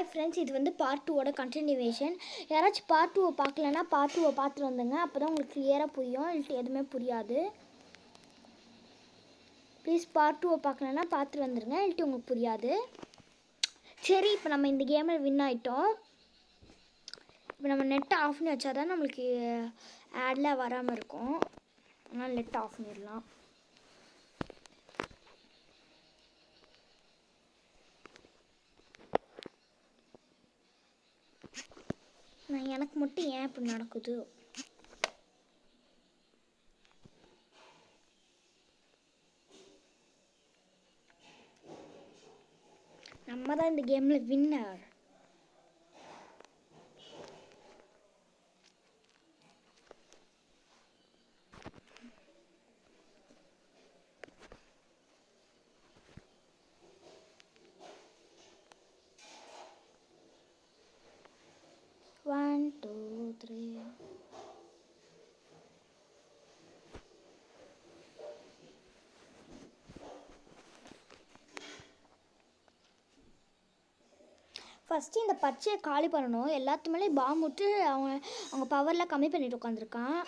Hi friends, இது வந்து part 2ஓட continuation. யாராச்சும் பார்ட் 2 பார்க்கலன்னா பார்ட் 2 பார்த்துட்டு வந்துங்க. அப்போ தான் உங்களுக்கு கிளியராக புரியும், இல்லை எதுவுமே புரியாது. ப்ளீஸ் பார்ட் 2 பார்க்கலன்னா பார்த்துட்டு வந்துடுங்க, இல்லை உங்களுக்கு புரியாது. சரி, இப்போ நம்ம இந்த கேமில் வின் ஆகிட்டோம். இப்போ நம்ம நெட்டை ஆஃப் பண்ணி வச்சா தான் நம்மளுக்கு ஆடில் வராமல் இருக்கும். அதனால் நெட்டை ஆஃப் பண்ணிடலாம். எனக்கு மட்டும் ஏன் இப்படி நடக்குது? நம்ம தான் இந்த கேமில் winner. One, two, three. First இந்த பச்சையை காலி பண்ணணும். எல்லாத்து மேலேயும் பாம்பு விட்டு அவங்க பவரில் கம்மி பண்ணிட்டு உட்காந்துருக்கான்.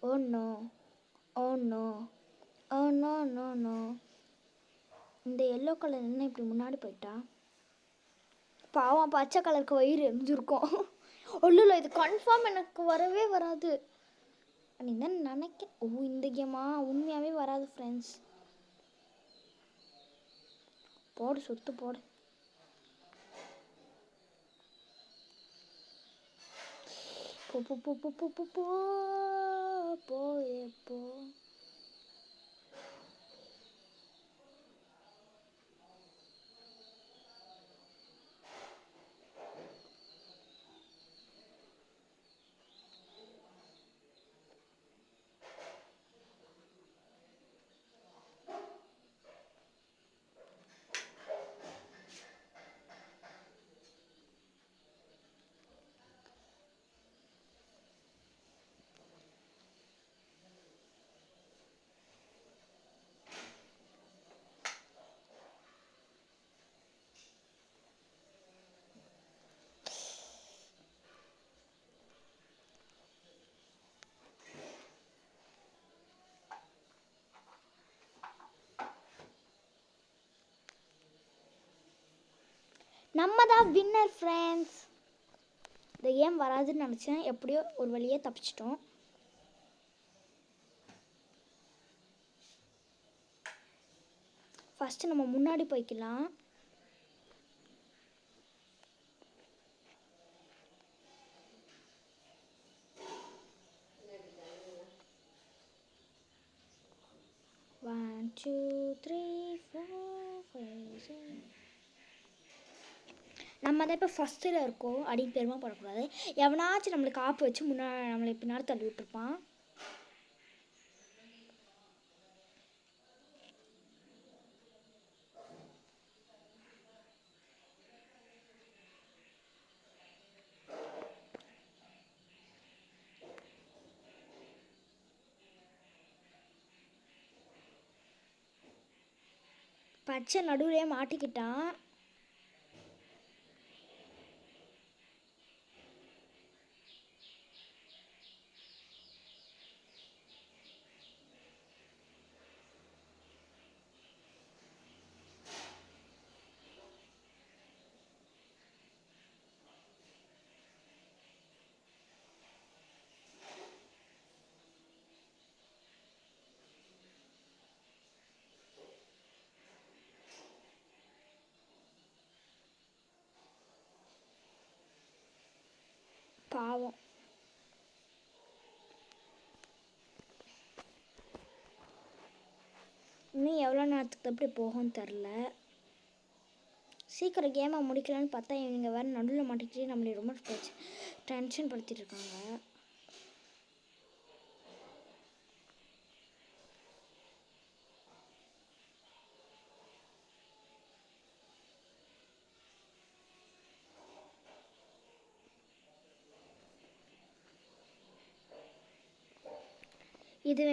Oh no, oh no, oh no, no, no. இந்த எல்லோ கலர் என்ன இப்படி முன்னாடி போயிட்டா? பாவம், பச்சை கலருக்கு வயிறு எரிஞ்சிருக்கும். ஒல்லுல இது கன்ஃபார்ம் எனக்கு வரவே வராது. நீ தான் நினைக்க. இந்த கேமா உண்மையாகவே வராது ஃப்ரெண்ட்ஸ். போடு, சுத்து போடு. போ போ போ போ போ போ போ போ. நம்ம தான் வின்னர் ஃப்ரெண்ட்ஸ். இந்த கேம் வராதுன்னு நினச்சேன், எப்படியோ ஒரு வழியே தப்பிச்சிட்டோம். ஃபஸ்ட்டு நம்ம முன்னாடி போய்க்கலாம். One, two, three, four, five, six. நம்ம தான் இப்போ ஃபஸ்ட்டில் இருக்கோம் அப்படின்னு பெருமைப்படக்கூடாது. எவனாச்சும் நம்மளுக்கு காப்பு வச்சு நம்மளை பின்னாடி தள்ளி விட்டுருப்பான். பச்சை நடுவுலையே மாட்டிக்கிட்டான். பாவம். இன்னும் எவ்வளோ நேரத்துக்கு அப்படி போகும்னு தெரில. சீக்கிரம் கேமை முடிக்கலான்னு பார்த்தா இவங்க வேறு நடுவில் மாட்டிக்கிட்டு நம்மளை ரொம்ப டென்ஷன் படுத்திட்டு இருக்காங்க. இது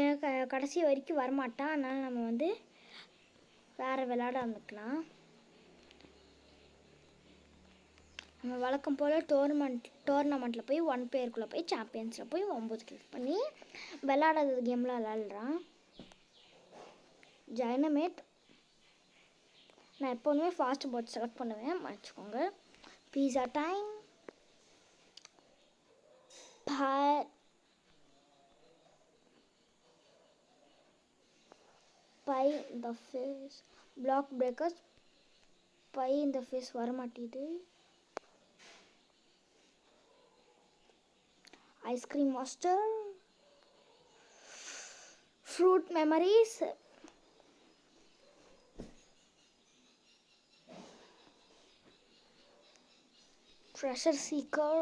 கடைசி வரைக்கும் வரமாட்டான். அதனால் நம்ம வந்து வேறு விளையாட ஆரம்பிக்கலாம். நம்ம வழக்கம் போல் டோர்னமெண்ட்டில் போய் 1 பேருக்குள்ளே போய் சாம்பியன்ஸில் போய் 9 கிளிக் பண்ணி விளையாடாத கேமில் விளையாடுறான். டைனமைட். நான் எப்போதுமே ஃபாஸ்ட் போர்ட் செலக்ட் பண்ணுவேன், மன்னிச்சுக்கோங்க. Pizza time. பை இந்த ஃபேஸ். Block breakers. பை இந்த ஃபேஸ் வரமாட்டேது. Ice cream master. Fruit memories. Treasure seeker.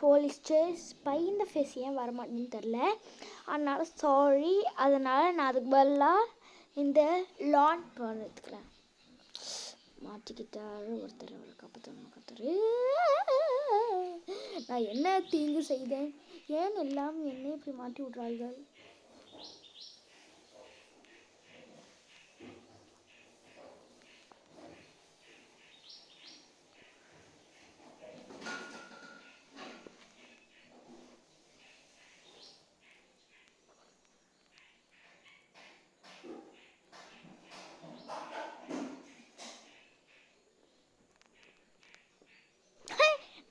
Police chase. பை இந்த ஃபேஸ் ஏன் வரமாட்டேன்னு தெரில, அதனால் சாரி. அதனால் நான் அதுக்கு பதிலாக இந்த லான் பால் எடுத்துக்கிறேன். மாட்டிக்கிட்டாரு ஒருத்தர், ஒரு கப்பத்தரு. நான் என்ன தீங்கு செய்தேன்? ஏன் எல்லாம் என்னை இப்படி மாட்டி விட்றார்கள்?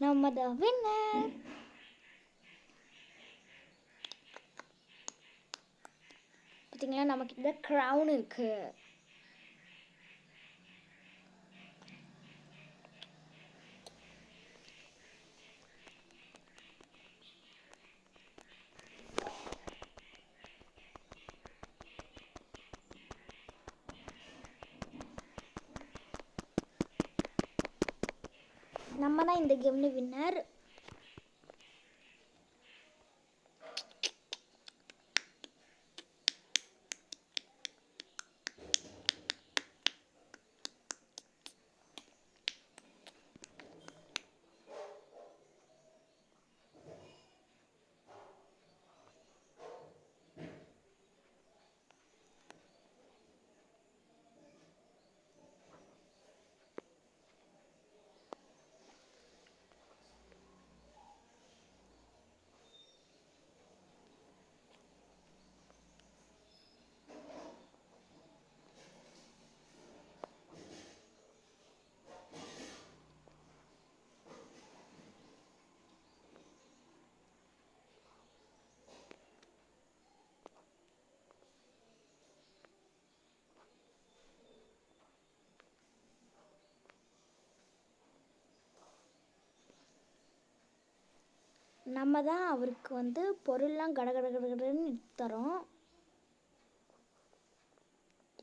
நம்ம தான் வின்னர். பார்த்தீங்களா, நமக்கு இந்த க்ரௌன் இருக்கு. நம்ம தான் இந்த கேம்ல வின்னர். நம்ம தான் அவருக்கு வந்து பொருள்லாம் கடகடன்னு தரோம்.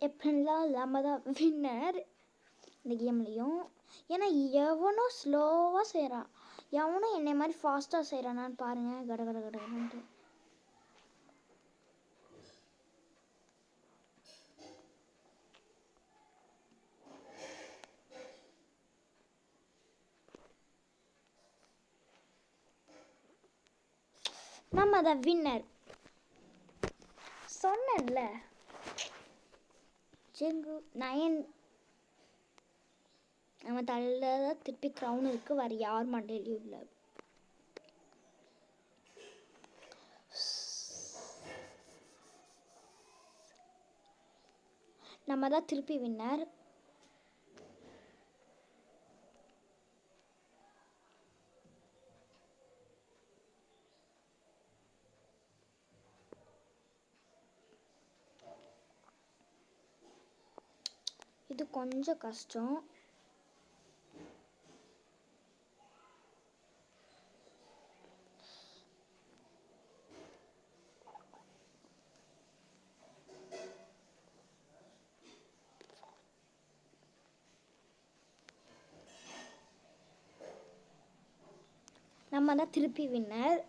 எப்படிலாம் நம்ம தான் வின்னர் இந்த கேம்லேயும். ஏன்னா எவனோ ஸ்லோவாக செய்கிறான், எவனோ என்னை மாதிரி ஃபாஸ்ட்டாக செய்கிறானான்னு பாருங்கள். கடகடன்ட்டு நம்ம தான் வின்னர். சொன்னேன்ல, ஜெங்கு 9. நம்ம தலையில் தான் திருப்பி க்ரௌன் இருக்குது, வேறு யார் மண்டையிலையும் இல்லை. நம்ம தான் திருப்பி வின்னர். இது கொஞ்சம் கஷ்டம். நம்ம தான் திருப்பி வின்னர்.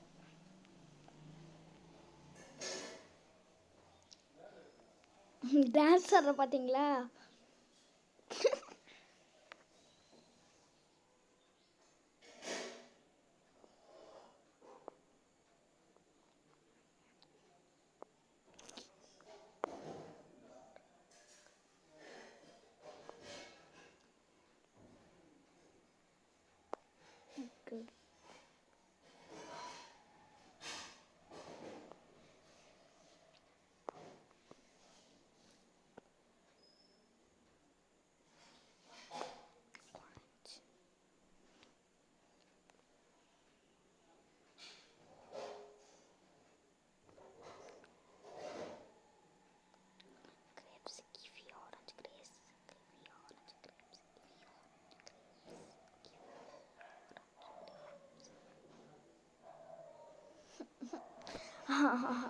டான்ஸ் ஆடுற பார்த்தீங்களா?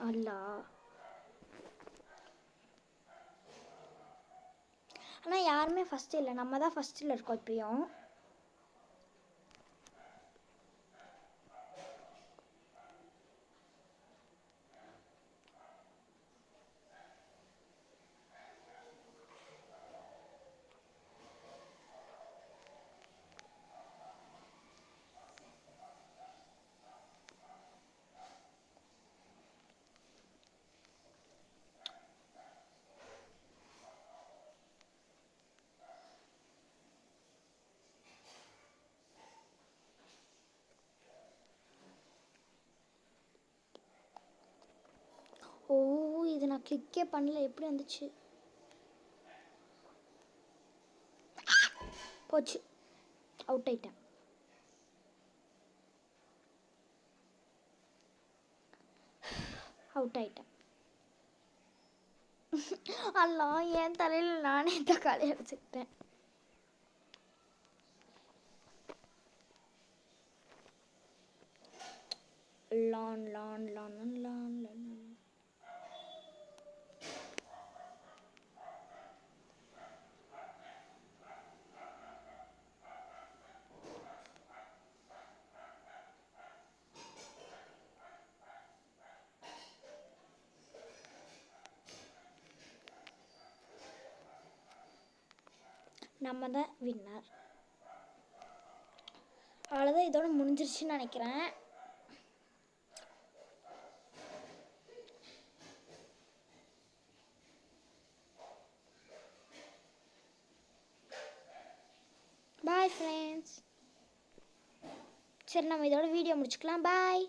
அல்லா. ஆனால் யாருமே ஃபஸ்ட்டு இல்லை, நம்ம தான் ஃபஸ்ட்டில் இருக்கோம் இப்பயும். ஓ, இது நான் கிளிக்கே பண்ணல, எப்படி வந்துச்சு? போச்சு, அவுட் ஆயிட்டேன். அவுட் ஆயிட்டேன். அல்லா, என் தலையில் நானே தக்காளி அடிச்சுக்கிட்டேன். லான் லான் லான் லான் லான். நம்ம தான் வின்னர். அவ்வளோதான், இதோட முடிஞ்சிருச்சுன்னு நினைக்கிறேன். Bye friends. சரி, நம்ம இதோட வீடியோ முடிச்சுக்கலாம். பாய்.